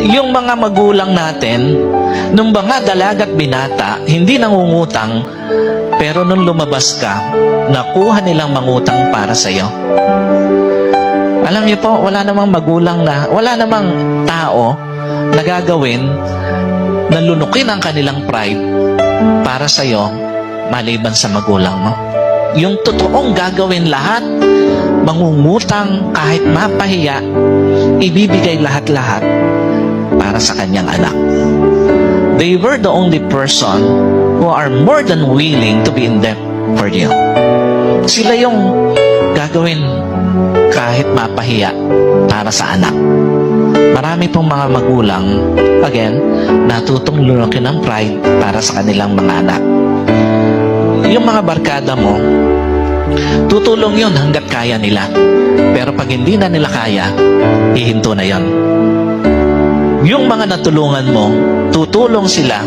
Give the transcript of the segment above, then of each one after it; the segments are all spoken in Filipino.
Yung mga magulang natin, nung mga dalagat binata, hindi nangungutang, pero nung lumabas ka, nakuha nilang mangutang para sa'yo. Alam niyo po, wala namang magulang wala namang tao na gagawin na lunukin ang kanilang pride para sa'yo, maliban sa magulang mo. Yung totoong gagawin lahat, mangungutang kahit mapahiya, ibibigay lahat-lahat para sa kanyang anak. They were the only person who are more than willing to be in debt for you. Sila yung gagawin kahit mapahiya para sa anak. Marami pong mga magulang, again, natutong lunukin ng pride para sa kanilang mga anak. Yung mga barkada mo, tutulong yun hanggat kaya nila. Pero pag hindi na nila kaya, hihinto na yon. Yung mga natulungan mo, tutulong sila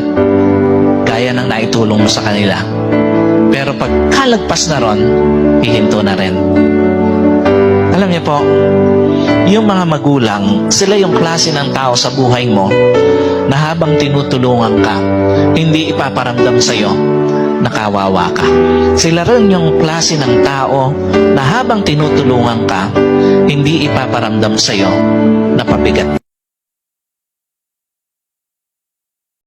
gaya ng naitulong mo sa kanila. Pero pag kalagpas na ron, hihinto na rin. Alam niyo po, yung mga magulang, sila yung klase ng tao sa buhay mo na habang tinutulungan ka, hindi ipaparamdam sa'yo na kawawa ka. Sila rin yung klase ng tao na habang tinutulungan ka, hindi ipaparamdam sa'yo na pabigat.